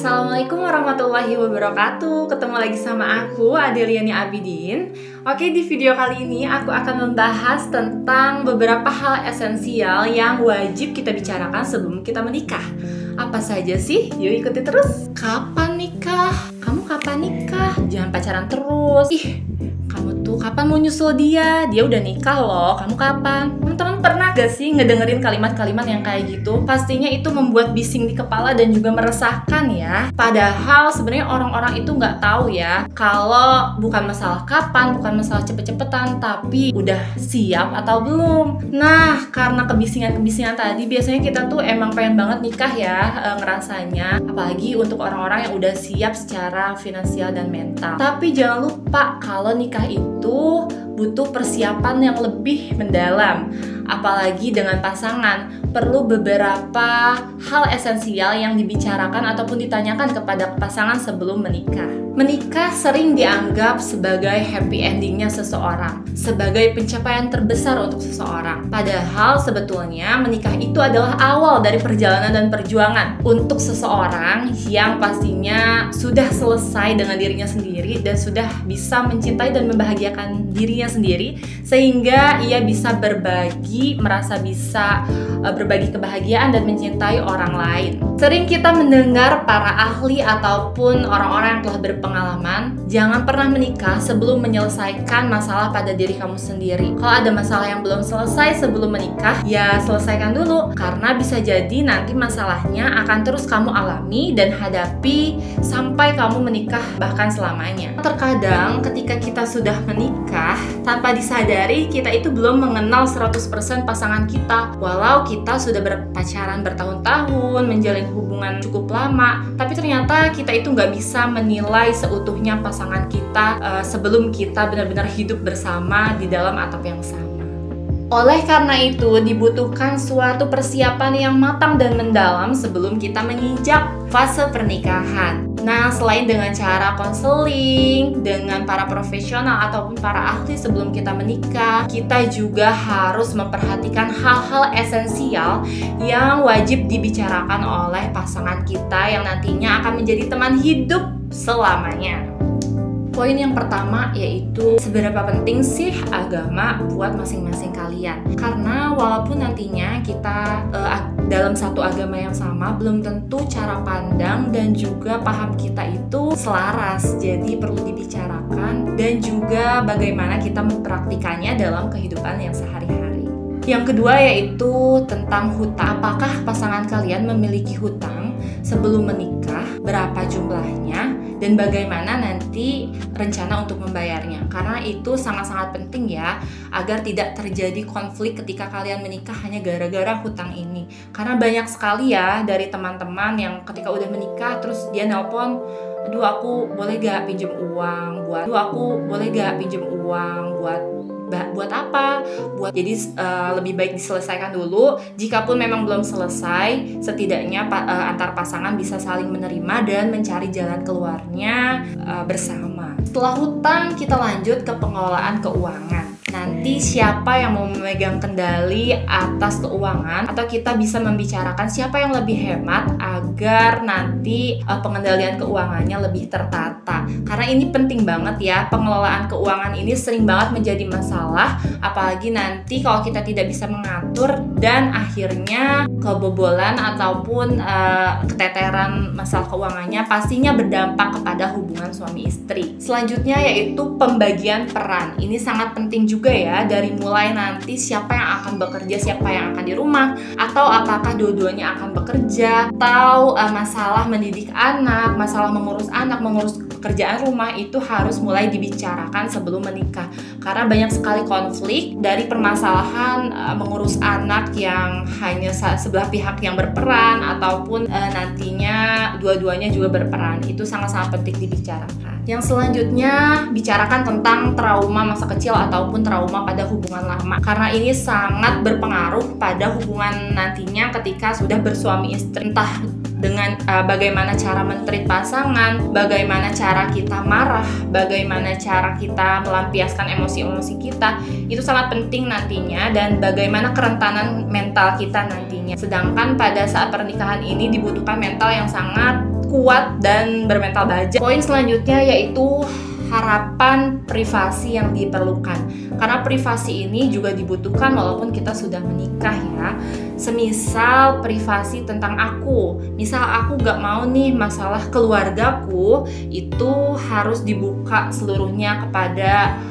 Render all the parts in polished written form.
Assalamualaikum warahmatullahi wabarakatuh. Ketemu lagi sama aku, Adeliani Abidin. Oke, di video kali ini aku akan membahas tentang beberapa hal esensial yang wajib kita bicarakan sebelum kita menikah. Apa saja sih? Yuk ikuti terus. Kapan nikah? Kamu kapan nikah? Jangan pacaran terus. Kamu tuh kapan mau nyusul dia? Dia udah nikah loh, kamu kapan? Teman-teman pernah gak sih ngedengerin kalimat-kalimat yang kayak gitu? Pastinya itu membuat bising di kepala dan juga meresahkan ya. Padahal sebenarnya orang-orang itu nggak tahu ya, kalau bukan masalah kapan, bukan masalah cepet-cepetan, tapi udah siap atau belum. Nah, karena kebisingan-kebisingan tadi, biasanya kita tuh emang pengen banget nikah ya, ngerasanya. Apalagi untuk orang-orang yang udah siap secara finansial dan mental. Tapi jangan lupa kalau nikah itu butuh persiapan yang lebih mendalam. Apalagi dengan pasangan, perlu beberapa hal esensial yang dibicarakan ataupun ditanyakan kepada pasangan sebelum menikah. Menikah sering dianggap sebagai happy endingnya seseorang, sebagai pencapaian terbesar untuk seseorang. Padahal sebetulnya menikah itu adalah awal dari perjalanan dan perjuangan untuk seseorang yang pastinya sudah selesai dengan dirinya sendiri dan sudah bisa mencintai dan membahagiakan dirinya sendiri, sehingga ia bisa berbagi, merasa bisa berbagi kebahagiaan dan mencintai orang lain. Sering kita mendengar para ahli ataupun orang-orang yang telah berpengalaman, jangan pernah menikah sebelum menyelesaikan masalah pada diri kamu sendiri. Kalau ada masalah yang belum selesai sebelum menikah, ya selesaikan dulu, karena bisa jadi nanti masalahnya akan terus kamu alami dan hadapi sampai kamu menikah bahkan selamanya. Terkadang ketika kita sudah menikah, tanpa disadari kita itu belum mengenal 100% pasangan kita. Walau kita sudah berpacaran bertahun-tahun, menjalin hubungan cukup lama, tapi ternyata kita itu nggak bisa menilai seutuhnya pasangan kita sebelum kita benar-benar hidup bersama di dalam atap yang sama. Oleh karena itu, dibutuhkan suatu persiapan yang matang dan mendalam sebelum kita menginjak fase pernikahan. Nah, selain dengan cara konseling dengan para profesional ataupun para ahli sebelum kita menikah, kita juga harus memperhatikan hal-hal esensial yang wajib dibicarakan oleh pasangan kita yang nantinya akan menjadi teman hidup selamanya. Poin yang pertama yaitu seberapa penting sih agama buat masing-masing kalian. Karena walaupun nantinya kita dalam satu agama yang sama, belum tentu cara pandang dan juga paham kita itu selaras. Jadi perlu dibicarakan dan juga bagaimana kita mempraktikannya dalam kehidupan yang sehari-hari. Yang kedua yaitu tentang hutang. Apakah pasangan kalian memiliki hutang sebelum menikah? Berapa jumlahnya? Dan bagaimana nanti rencana untuk membayarnya? Karena itu sangat-sangat penting ya, agar tidak terjadi konflik ketika kalian menikah hanya gara-gara hutang ini. Karena banyak sekali ya dari teman-teman yang ketika udah menikah terus dia nelpon, aduh aku boleh gak pinjem uang buat, buat apa? Jadi lebih baik diselesaikan dulu. Jikapun memang belum selesai, setidaknya antar pasangan bisa saling menerima dan mencari jalan keluarnya bersama. Setelah hutang, kita lanjut ke pengelolaan keuangan. Nanti siapa yang mau memegang kendali atas keuangan, atau kita bisa membicarakan siapa yang lebih hemat agar nanti pengendalian keuangannya lebih tertata. Karena ini penting banget ya, pengelolaan keuangan ini sering banget menjadi masalah, apalagi nanti kalau kita tidak bisa mengatur dan akhirnya kebobolan ataupun keteteran masalah keuangannya pastinya berdampak kepada hubungan suami istri. Selanjutnya yaitu pembagian peran. Ini sangat penting juga ya, dari mulai nanti siapa yang akan bekerja, siapa yang akan di rumah, atau apakah dua-duanya akan bekerja, atau masalah mendidik anak, masalah mengurus anak, mengurus pekerjaan rumah, itu harus mulai dibicarakan sebelum menikah. Karena banyak sekali konflik dari permasalahan mengurus anak yang hanya sebelah pihak yang berperan, ataupun nantinya dua-duanya juga berperan. Itu sangat-sangat penting dibicarakan. Yang selanjutnya, bicarakan tentang trauma masa kecil ataupun trauma pada hubungan lama. Karena ini sangat berpengaruh pada hubungan nantinya ketika sudah bersuami istri. Entah dengan bagaimana cara men-treat pasangan, bagaimana cara kita marah, bagaimana cara kita melampiaskan emosi-emosi kita, itu sangat penting nantinya, dan bagaimana kerentanan mental kita nantinya. Sedangkan pada saat pernikahan ini dibutuhkan mental yang sangat kuat dan bermental baja. Poin selanjutnya yaitu harapan privasi yang diperlukan, karena privasi ini juga dibutuhkan walaupun kita sudah menikah ya. Semisal privasi tentang aku, misal aku gak mau nih masalah keluargaku itu harus dibuka seluruhnya kepada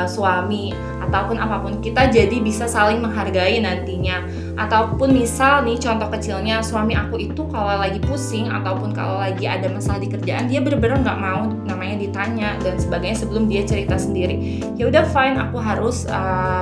suami ataupun apapun, kita jadi bisa saling menghargai nantinya. Ataupun misal nih contoh kecilnya, suami aku itu kalau lagi pusing ataupun kalau lagi ada masalah di kerjaan, dia bener-bener nggak mau namanya ditanya dan sebagainya sebelum dia cerita sendiri. Ya udah fine, aku harus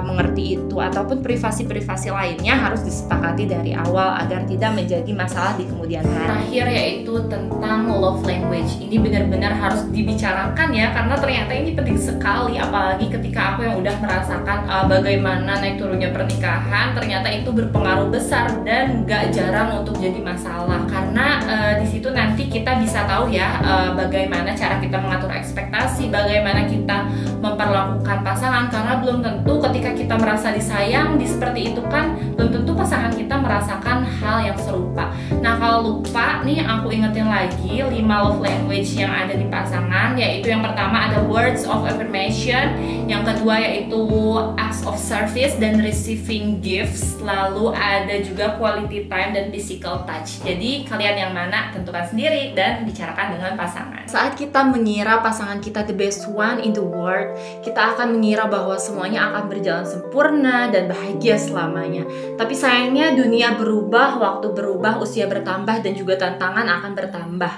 mengerti itu. Ataupun privasi-privasi lainnya harus disepakati dari awal agar tidak menjadi masalah di kemudian hari. Terakhir yaitu tentang love language. Ini benar-benar harus dibicarakan ya, karena ternyata ini penting sekali, apalagi ketika aku yang udah merasakan bagaimana naik turunnya pernikahan, ternyata itu berpengaruh besar dan gak jarang untuk jadi masalah, karena di situ nanti kita bisa tahu ya bagaimana cara kita mengatur ekspektasi, bagaimana kita memperlakukan pasangan, karena belum tentu ketika kita merasa disayang seperti itu kan, belum tentu pasangan kita merasakan hal yang serupa. Nah kalau lupa nih, aku ingetin lagi 5 love language yang ada di pasangan, yaitu yang pertama ada words of affirmation, yang kedua yaitu acts of service dan receiving gifts, lalu ada juga quality time dan physical touch. Jadi kalian yang mana tentukan sendiri dan bicarakan dengan pasangan. Saat kita mengira pasangan kita the best one in the world, kita akan mengira bahwa semuanya akan berjalan sempurna dan bahagia selamanya. Tapi sayangnya dunia berubah, waktu berubah, usia bertambah, dan juga tantangan akan bertambah.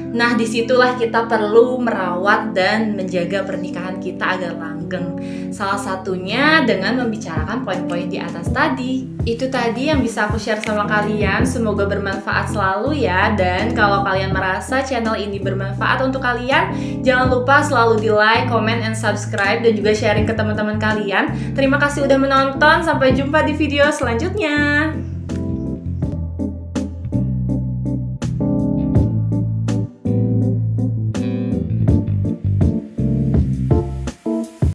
Nah disitulah kita perlu merawat dan menjaga pernikahan kita agar langgeng. Salah satunya dengan membicarakan poin-poin di atas tadi. Itu tadi yang bisa aku share sama kalian. Semoga bermanfaat selalu ya. Dan kalau kalian merasa channel ini bermanfaat untuk kalian, jangan lupa selalu di like, comment, and subscribe, dan juga sharing ke teman-teman kalian. Terima kasih udah menonton. Sampai jumpa di video selanjutnya.